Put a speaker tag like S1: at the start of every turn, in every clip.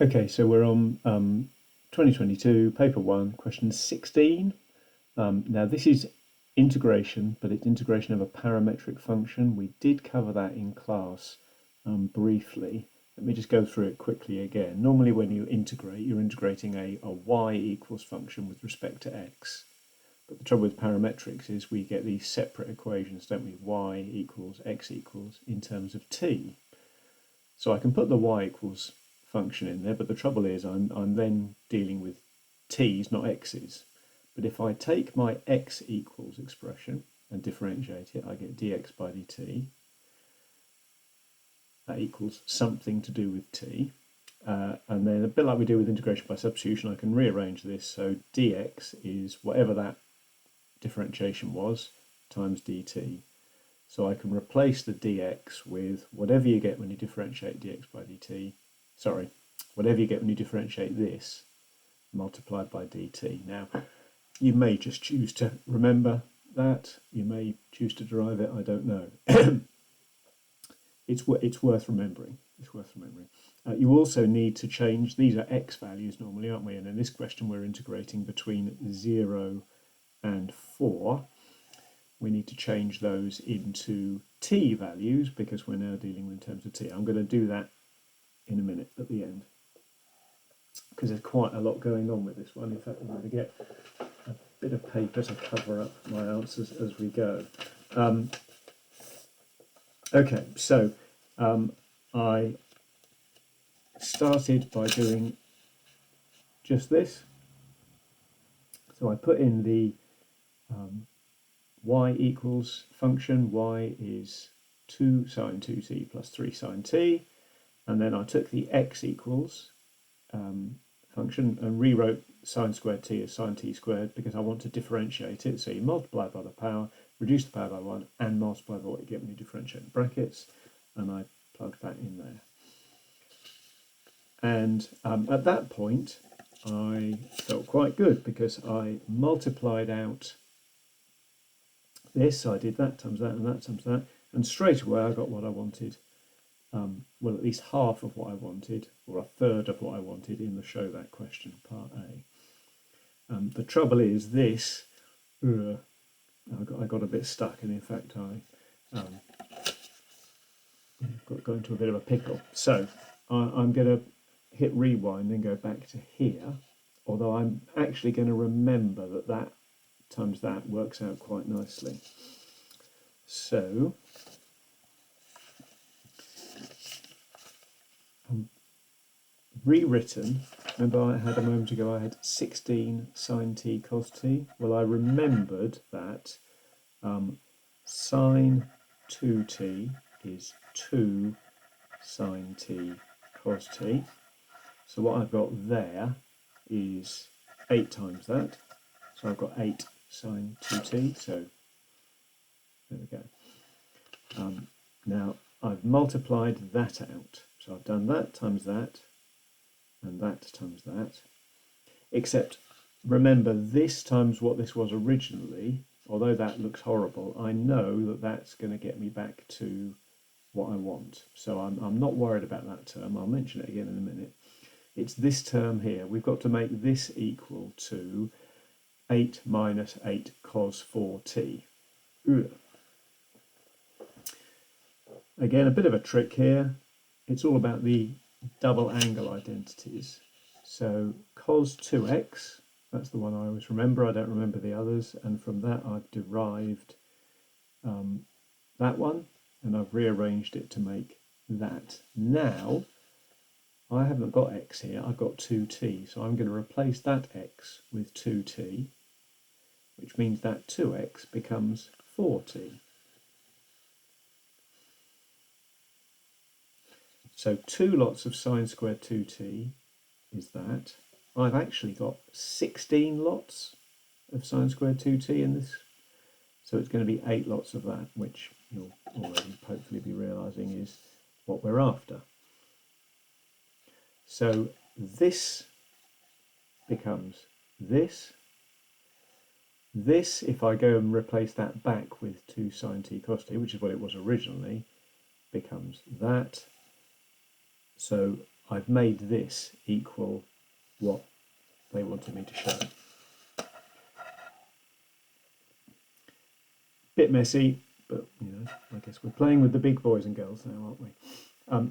S1: Okay, so we're on 2022, paper 1, question 16. Now this is integration, but it's integration of a parametric function. We did cover that in class briefly. Let me just go through it quickly again. Normally when you integrate, you're integrating a y equals function with respect to x. But the trouble with parametrics is we get these separate equations, don't we? Y equals x equals in terms of t. So I can put the y equals function in there, but the trouble is I'm then dealing with t's, not x's. But if I take my x equals expression and differentiate it, I get dx by dt. That equals something to do with t. And then a bit like we do with integration by substitution, I can rearrange this. So dx is whatever that differentiation was times dt. So I can replace the dx with whatever you get when you differentiate dx by dt. Sorry, whatever you get when you differentiate this multiplied by dt. Now, you may just choose to remember that. You may choose to derive it. I don't know. It's worth remembering. It's worth remembering. You also need to change. These are x values normally, aren't we? And in this question, we're integrating between 0 and 4. We need to change those into t values because we're now dealing in terms of t. I'm going to do that in a minute at the end because there's quite a lot going on with this one. In fact, I'm going to get a bit of paper to cover up my answers as we go. Okay, so I started by doing just this. So I put in the y equals function. Y is 2 sine 2t plus 3 sine t. And then I took the x equals function and rewrote sine squared t as sine t squared because I want to differentiate it. So you multiply by the power, reduce the power by 1, and multiply by what you get when you differentiate the brackets. And I plugged that in there. And at that point, I felt quite good because I multiplied out this. So I did that times that and that times that. And straight away, I got what I wanted. Well, at least half of what I wanted, or a third of what I wanted in the show that question, part A. The trouble is this, I got a bit stuck, and in fact I got into a bit of a pickle. So I'm going to hit rewind and go back to here, although I'm actually going to remember that that times that works out quite nicely. So rewritten, remember I had a moment ago I had 16 sine t cos t. Well, I remembered that sine 2t is 2 sine t cos t. So what I've got there is 8 times that. So I've got 8 sine 2t. So there we go. Now I've multiplied that out. So I've done that times that and that times that. Except remember this times what this was originally, although that looks horrible, I know that that's going to get me back to what I want. So I'm not worried about that term. I'll mention it again in a minute. It's this term here. We've got to make this equal to 8 minus 8 cos 4t. Ugh. Again, a bit of a trick here. It's all about the double angle identities. So cos 2x, that's the one I always remember. I don't remember the others. And from that, I've derived that one, and I've rearranged it to make that. Now, I haven't got x here, I've got 2t. So I'm going to replace that x with 2t, which means that 2x becomes 4t. So 2 lots of sine squared 2t is that. I've actually got 16 lots of sine squared 2t in this. So it's going to be 8 lots of that, which you'll already hopefully be realising is what we're after. So this becomes this. This, if I go and replace that back with 2 sine t cos t, which is what it was originally, becomes that. So I've made this equal what they wanted me to show. Bit messy, but you know, I guess we're playing with the big boys and girls now, aren't we?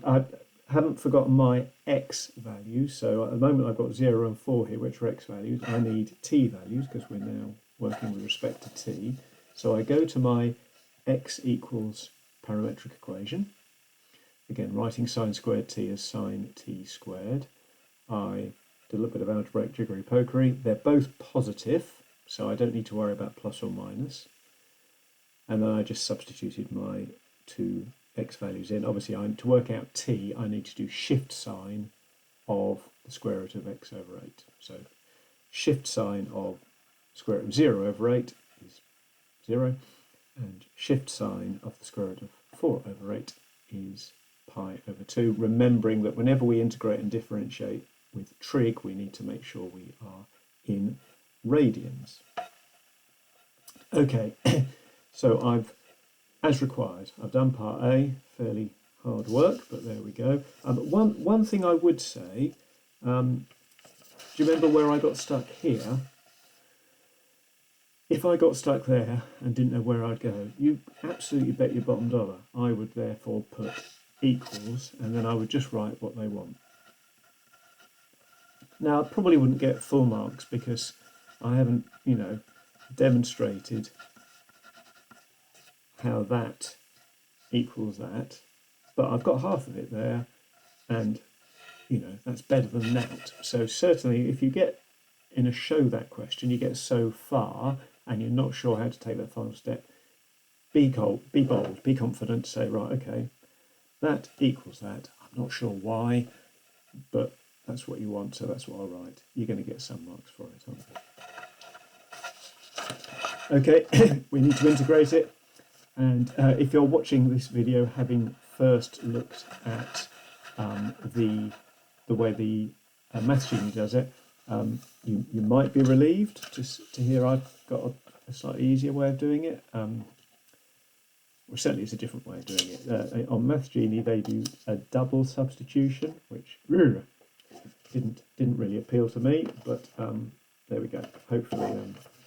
S1: I haven't forgotten my x values, so at the moment I've got 0 and 4 here, which are x values. I need t values because we're now working with respect to t. So I go to my x equals parametric equation. Again, writing sine squared t as sine t squared. I do a little bit of algebraic jiggery pokery. They're both positive, so I don't need to worry about plus or minus. And then I just substituted my two x values in. Obviously, to work out t, I need to do shift sine of the square root of x over 8. So shift sine of square root of 0 over 8 is 0, and shift sine of the square root of 4 over 8 is pi over 2, remembering that whenever we integrate and differentiate with trig, we need to make sure we are in radians. Okay. So I've, as required, I've done part A, fairly hard work, but there we go. One thing I would say, do you remember where I got stuck here? If I got stuck there and didn't know where I'd go, you absolutely bet your bottom dollar I would therefore put equals, and then I would just write what they want. Now, I probably wouldn't get full marks because I haven't, you know, demonstrated how that equals that, but I've got half of it there, and you know, that's better than that. So certainly if you get in a show that question, you get so far and you're not sure how to take that final step, be bold, be confident, say, right, okay, that equals that. I'm not sure why, but that's what you want, so that's what I'll write. You're going to get some marks for it, aren't you? Okay, we need to integrate it. And if you're watching this video having first looked at the way the Maths Genie does it, you might be relieved to hear I've got a slightly easier way of doing it. Well, certainly it's a different way of doing it. On Maths Genie they do a double substitution, which didn't really appeal to me, but there we go. Hopefully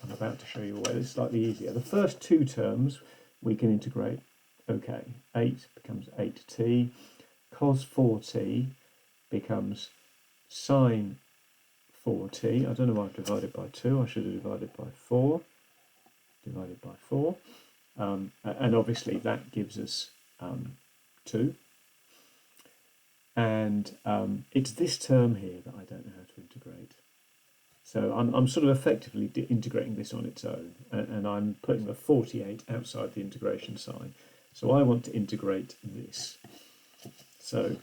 S1: I'm about to show you a way that's slightly easier. The first two terms we can integrate. Okay, 8 becomes 8t, cos 4t becomes sine 4t. I don't know why I've divided by 2, I should have divided by 4. Divided by 4. And obviously that gives us 2. And it's this term here that I don't know how to integrate. So I'm sort of effectively integrating this on its own, and I'm putting the 48 outside the integration sign. So I want to integrate this. So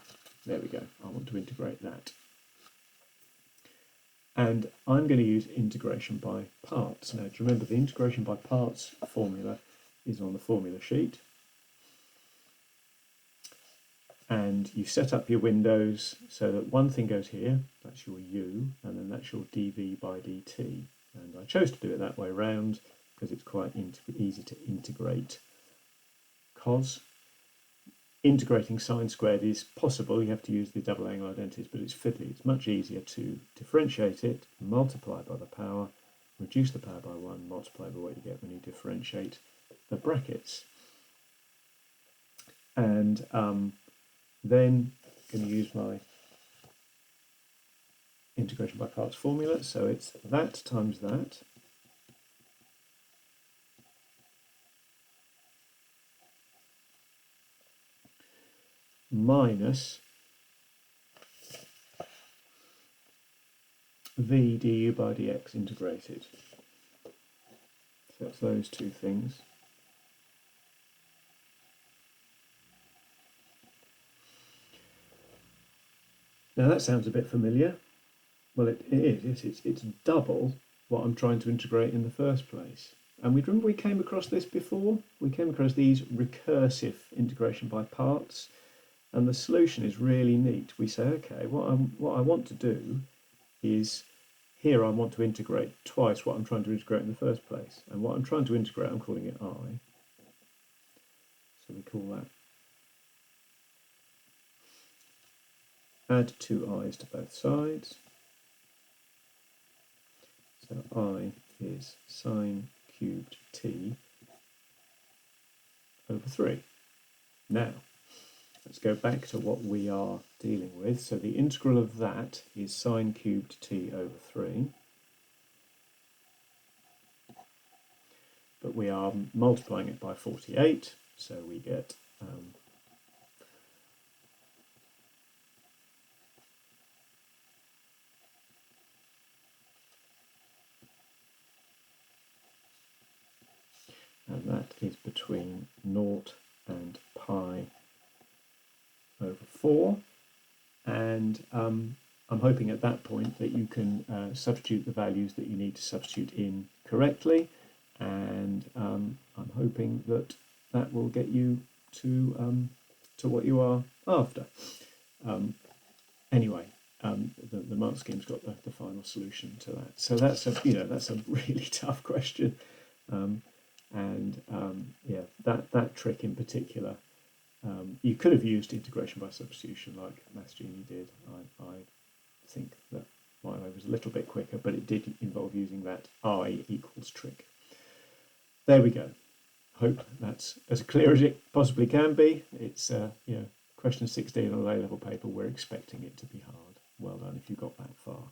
S1: there we go, I want to integrate that. And I'm going to use integration by parts. Now, do you remember the integration by parts formula is on the formula sheet? And you set up your windows so that one thing goes here, that's your u, and then that's your dv by dt. And I chose to do it that way round because it's quite easy to integrate cos. Integrating sine squared is possible, you have to use the double angle identities, but it's fiddly. It's much easier to differentiate it, multiply by the power, reduce the power by 1, multiply by what you get when you differentiate the brackets. And then I'm going to use my integration by parts formula, so it's that times that minus v du by dx integrated. So it's those two things. Now that sounds a bit familiar. Well, it is. It's double what I'm trying to integrate in the first place. And we remember we came across this before. We came across these recursive integration by parts, and the solution is really neat. We say, okay, what I want to do is here I want to integrate twice what I'm trying to integrate in the first place, and what I'm trying to integrate, I'm calling it I. So we call that add 2 i's to both sides. So I is sine cubed t over 3. Now, let's go back to what we are dealing with. So the integral of that is sine cubed t over 3. But we are multiplying it by 48, so we get and that is between 0 and pi over 4. And I'm hoping at that point that you can substitute the values that you need to substitute in correctly, and I'm hoping that that will get you to what you are after. Anyway, the mark scheme's got the final solution to that. So that's a really tough question, yeah, that trick in particular. You could have used integration by substitution like Maths Genie did. I think that my way was a little bit quicker, but it did involve using that I equals trick. There we go. Hope that's as clear as it possibly can be. It's question 16 on an A-level paper. We're expecting it to be hard. Well done if you got that far.